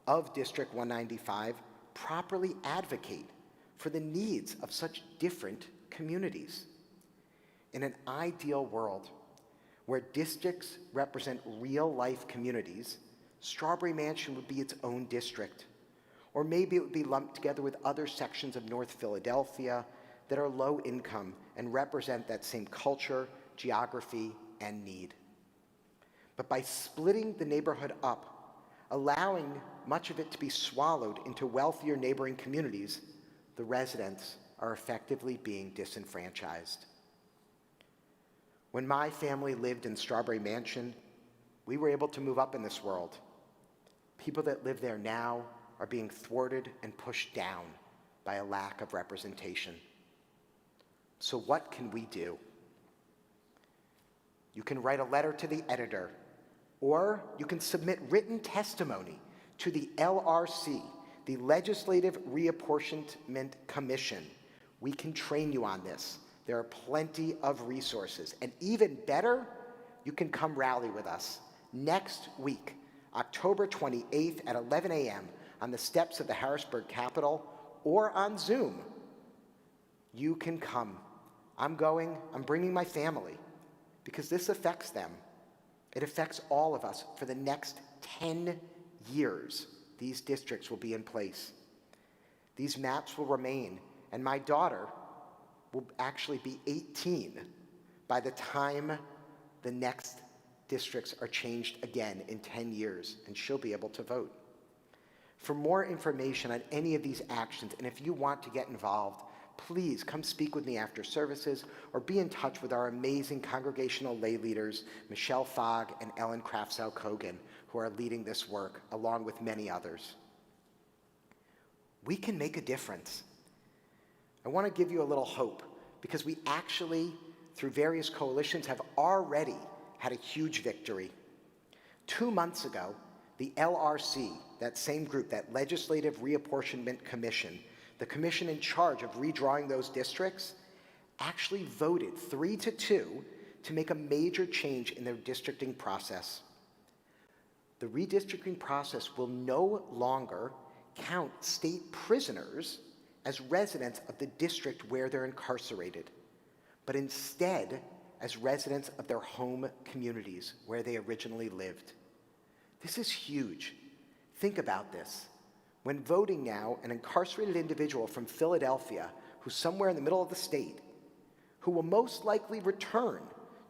of District 195 properly advocate for the needs of such different communities? In an ideal world where districts represent real-life communities, Strawberry Mansion would be its own district. Or maybe it would be lumped together with other sections of North Philadelphia that are low income and represent that same culture, geography, and need. But by splitting the neighborhood up, allowing much of it to be swallowed into wealthier neighboring communities, the residents are effectively being disenfranchised. When my family lived in Strawberry Mansion, we were able to move up in this world. People that live there now are being thwarted and pushed down by a lack of representation. So what can we do? You can write a letter to the editor, or you can submit written testimony to the LRC, the Legislative Reapportionment Commission. We can train you on this. There are plenty of resources. And even better, you can come rally with us next week, October 28th at 11 a.m. on the steps of the Harrisburg Capitol or on Zoom. You can come. I'm bringing my family because this affects them. It affects all of us for the next 10 years. These districts will be in place. These maps will remain, And my daughter will actually be 18 by the time the next districts are changed again in 10 years, and she'll be able to vote. For more information on any of these actions, and if you want to get involved, please come speak with me after services or be in touch with our amazing congregational lay leaders, Michelle Fogg and Ellen Krafsow-Kogan, who are leading this work, along with many others. We can make a difference. I want to give you a little hope, because we actually, through various coalitions, have already had a huge victory. 2 months ago, the LRC, that same group, that Legislative Reapportionment Commission, the commission in charge of redrawing those districts, actually voted 3-2 to make a major change in their districting process. The redistricting process will no longer count state prisoners as residents of the district where they're incarcerated, but instead as residents of their home communities where they originally lived. This is huge. Think about this. When voting now, an incarcerated individual from Philadelphia, who's somewhere in the middle of the state, who will most likely return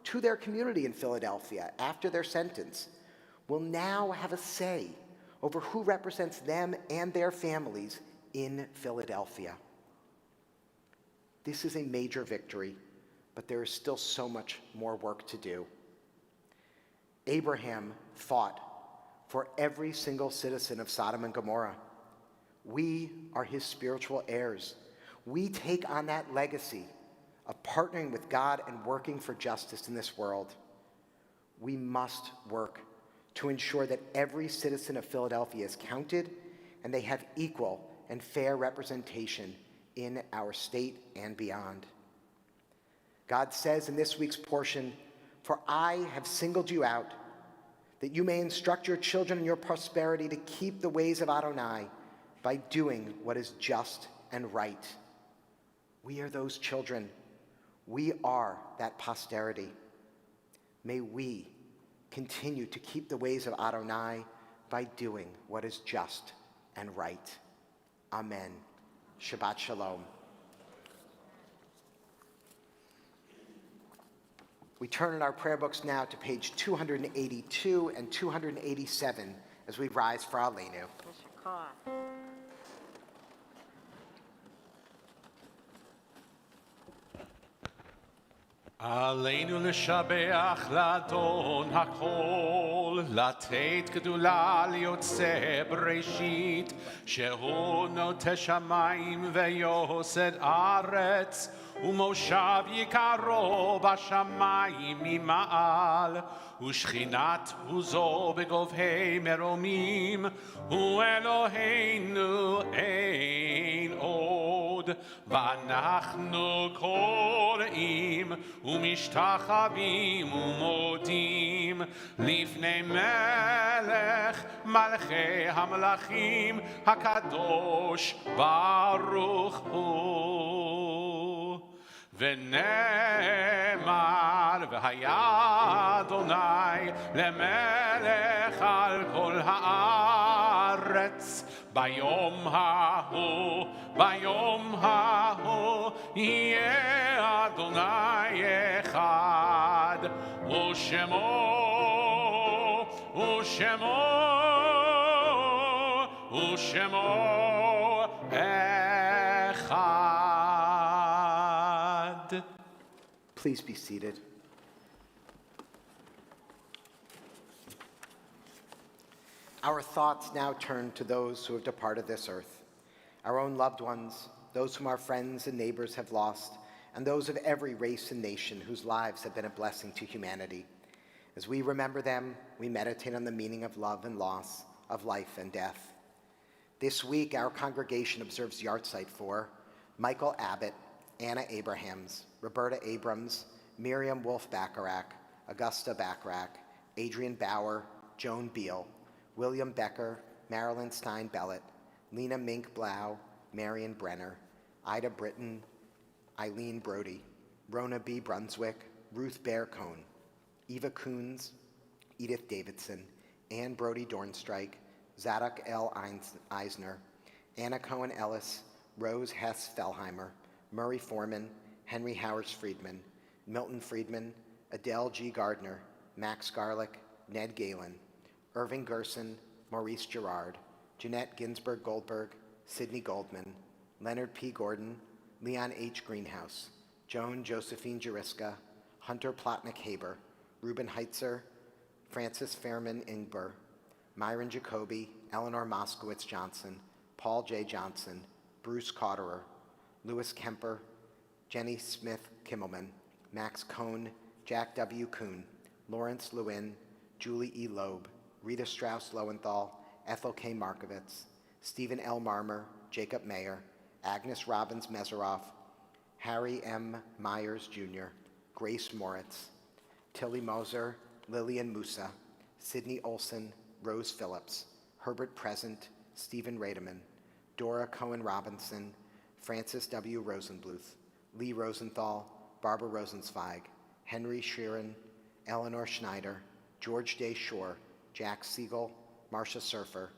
to their community in Philadelphia after their sentence, will now have a say over who represents them and their families in Philadelphia. This is a major victory, but there is still so much more work to do. Abraham fought for every single citizen of Sodom and Gomorrah. We are his spiritual heirs. We take on that legacy of partnering with God and working for justice in this world. We must work to ensure that every citizen of Philadelphia is counted and they have equal and fair representation in our state and beyond. God says in this week's portion, "For I have singled you out, that you may instruct your children in your prosperity to keep the ways of Adonai by doing what is just and right." We are those children. We are that posterity. May we continue to keep the ways of Adonai by doing what is just and right. Amen. Shabbat Shalom. We turn in our prayer books now to page 282 and 287 as we rise for Aleinu. עלינו לשבח לאדון הכל, לתת גדולה ליוצא בראשית, שהוא נוטה שמיים ויוסד ארץ, ומושב יקרו בשמיים ממעל, ושכינת עוזו בגובהי מרומים, הוא אלוהינו אין עוד. ואנחנו קוראים ומשתחווים ומודים לפני מלך מלכי המלכים הקדוש ברוך הוא. ונאמר והיה אדוני למלך על כל הארץ ביום ההוא יהיה אדוני אחד ושמו אחד. Please be seated. Our thoughts now turn to those who have departed this earth, our own loved ones, those whom our friends and neighbors have lost, and those of every race and nation whose lives have been a blessing to humanity. As we remember them, we meditate on the meaning of love and loss, of life and death. This week, our congregation observes yahrzeit for Michael Abbott, Anna Abrahams, Roberta Abrams, Miriam Wolf-Bacharach, Augusta Bacharach, Adrian Bauer, Joan Beal, William Becker, Marilyn Stein-Bellet, Lena Mink-Blau, Marion Brenner, Ida Britton, Eileen Brody, Rona B. Brunswick, Ruth Bear Cohn, Eva Coons, Edith Davidson, Ann Brody Dornstrike, Zadok L. Eisner, Anna Cohen Ellis, Rose Hess Fellheimer, Murray Foreman, Henry Howard Friedman, Milton Friedman, Adele G. Gardner, Max Garlick, Ned Galen, Irving Gerson, Maurice Gerard, Jeanette Ginsberg Goldberg, Sidney Goldman, Leonard P. Gordon, Leon H. Greenhouse, Joan Josephine Juriska, Hunter Plotnick Haber, Reuben Heitzer, Francis Fairman Ingber, Myron Jacoby, Eleanor Moskowitz Johnson, Paul J. Johnson, Bruce Cotterer, Louis Kemper, Jenny Smith Kimmelman, Max Cohn, Jack W. Kuhn, Lawrence Lewin, Julie E. Loeb, Rita Strauss Lowenthal, Ethel K. Markovitz, Stephen L. Marmer, Jacob Mayer, Agnes Robbins Meseroff, Harry M. Myers Jr., Grace Moritz, Tilly Moser, Lillian Musa, Sidney Olson, Rose Phillips, Herbert Present, Stephen Rademan, Dora Cohen Robinson, Francis W. Rosenbluth, Lee Rosenthal, Barbara Rosenzweig, Henry Sheeran, Eleanor Schneider, George Day Shore, Jack Siegel, Marcia Surfer,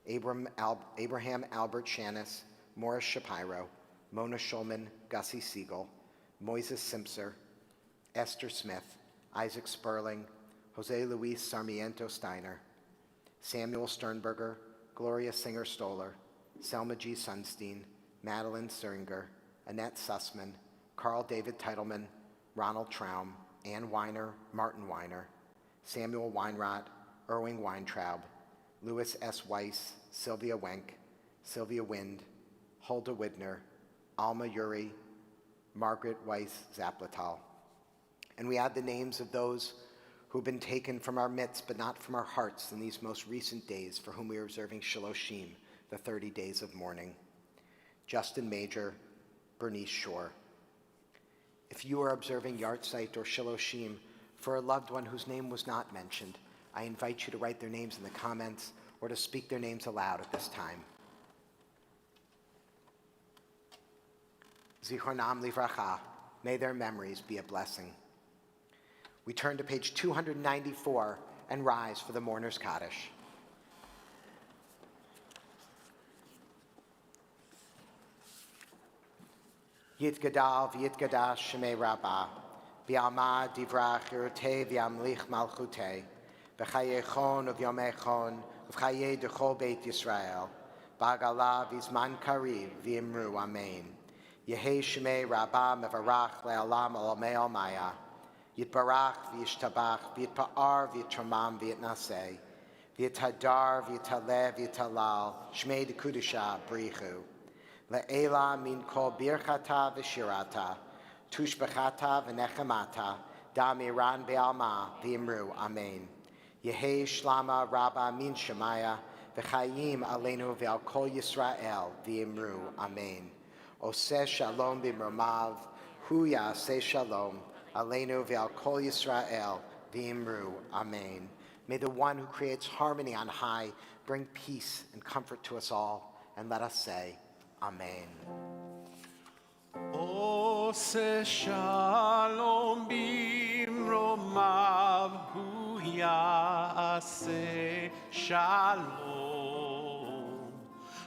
Abraham Albert Shanis, Morris Shapiro, Mona Schulman, Gussie Siegel, Moises Simpson, Esther Smith, Isaac Sperling, Jose Luis Sarmiento Steiner, Samuel Sternberger, Gloria Singer Stoller, Selma G. Sunstein, Madeline Suringer, Annette Sussman, Carl David Teitelman, Ronald Traum, Ann Weiner, Martin Weiner, Samuel Weinrott, Erwin Weintraub, Louis S. Weiss, Sylvia Wenck, Sylvia Wind, Hulda Widner, Alma Uri, Margaret Weiss Zaplatal. And we add the names of those who've been taken from our midst, but not from our hearts in these most recent days, for whom we are observing Shaloshim, the 30 days of mourning. Justin Major, Bernice Shore. If you are observing Yahrzeit or Shaloshim for a loved one whose name was not mentioned, I invite you to write their names in the comments or to speak their names aloud at this time. Zichronam livracha, may their memories be a blessing. We turn to page 294 and rise for the Mourner's Kaddish. Yitgadal v'yitgadash shemei rabbah, v'yalma divrach yirutei v'yamlich malchutei, v'chayei chon v'yomei chon, v'chayei dechol beit Yisrael, ba'gala v'zman kariv v'imru amen. Yehei shemei rabbah mevarach le'alam alamei almaya, Yitbarach v'yishtabach v'yitpa'ar v'yitramam v'yitnaseh, v'yithadar v'yitalev v'yitalal, shmei dekudisha brichu. Le'ela min kol birchata v'shirata, tushbechata v'nechemata, damiran be'alma v'imru amen. Yehei shlama rabba min shemaya, v'chayim aleinu ve'al kol Yisrael v'imru amen. Oseh shalom b'mromav, hu ya'aseh shalom, Aleinu ve'al kol Yisrael v'imru amen. May the one who creates harmony on high bring peace and comfort to us all, and let us say, Amen. Oseh shalom b'mromav, hu ya'aseh shalom.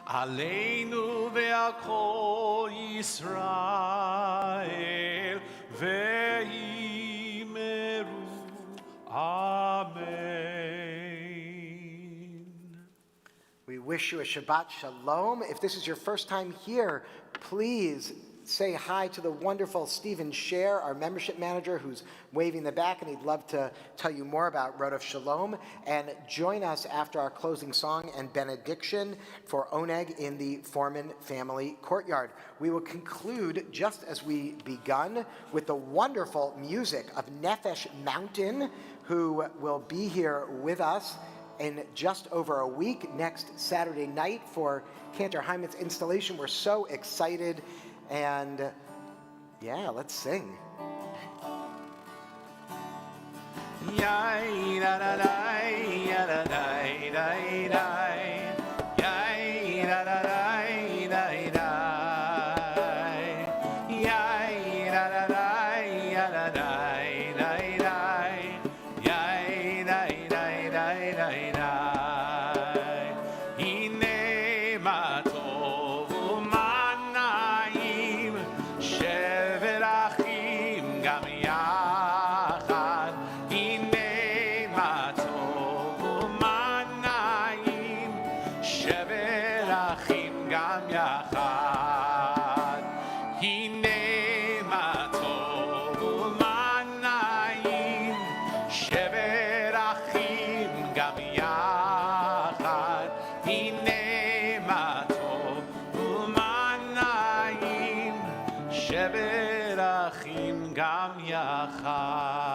Aleinu ve'al kol Yisrael ve'imeru. Amen. We wish you a Shabbat Shalom. If this is your first time here, please say hi to the wonderful Stephen Scher, our membership manager, who's waving the back, and he'd love to tell you more about Road of Shalom. And join us after our closing song and benediction for Oneg in the Foreman family courtyard. We will conclude, just as we begun, with the wonderful music of Nefesh Mountain, who will be here with us in just over a week, next Saturday night, for Cantor Hyman's installation. We're so excited. And yeah, let's sing. Yai da da da ya da da da da. Yai da da da da da. Yai da da da ya da da da da. Yai da da da da da. Hine ma tovu mana yachad. Hine ma tov u'manayim, shevet achim gam yachad. Hine ma tov u'manayim, shevet achim gam yachad.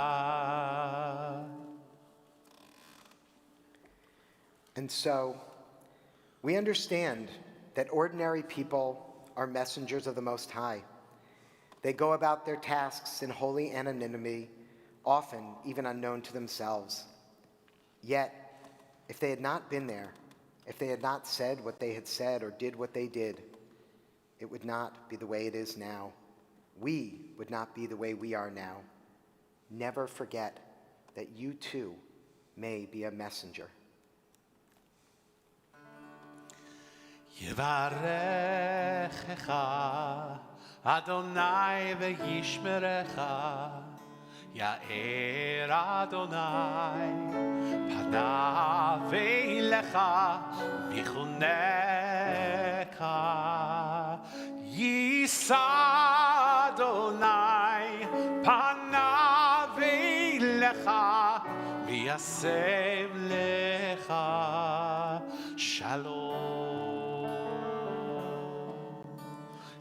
And so, we understand that ordinary people are messengers of the Most High. They go about their tasks in holy anonymity, often even unknown to themselves. Yet, if they had not been there, if they had not said what they had said or did what they did, it would not be the way it is now. We would not be the way we are now. Never forget that you too may be a messenger. Yivarechecha Adonai v'yishmerecha, Ya'er Adonai panav v'elecha v'chuneka. Yisa Adonai panav v'elecha v'yasem lecha shalom.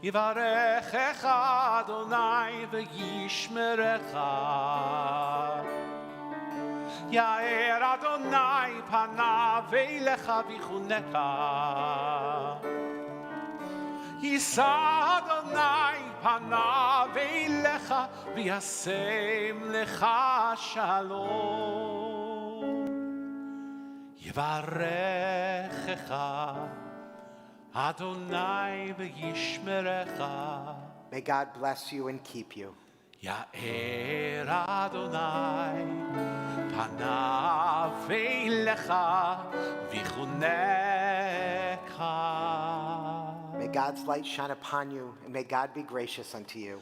Yivarechecha Adonai v'yishmerecha, Ya'er Adonai panav v'elecha v'chuneka. Yisa Adonai panav v'elecha v'yasem lecha shalom. Yivarechecha Adonai v'yishmerecha. May God bless you and keep you. Ya'er Adonai panav v'elecha v'chuneka. May God's light shine upon you, and may God be gracious unto you.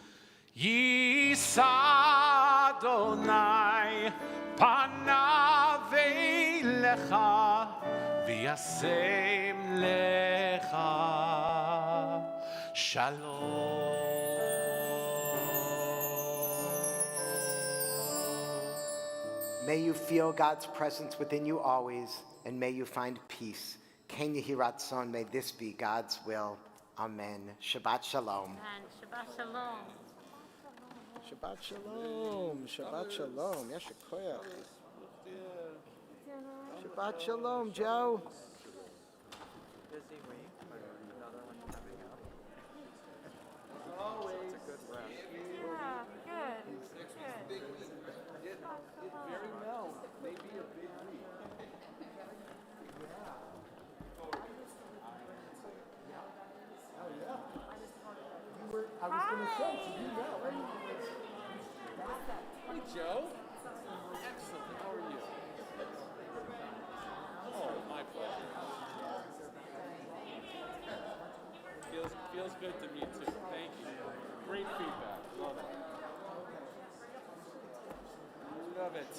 Yisa Adonai panav v'elecha v'yasem lecha shalom. May you feel God's presence within you always, and may you find peace. Ken Yehi Ratzon, may this be God's will. Amen. Shabbat Shalom. And Shabbat Shalom. Shabbat Shalom. Shabbat Shalom. Yasher koyach. Shabbat Shalom, Joe. Busy week, but another one coming up. Always. It's a good rest. Yeah, good. Good. Very well. Maybe a big week. I was going to say, so you know. Hey, Joe. Excellent. How are you? Oh, my pleasure. Feels good to me, too. Thank you. Great feedback. Love it. Love it.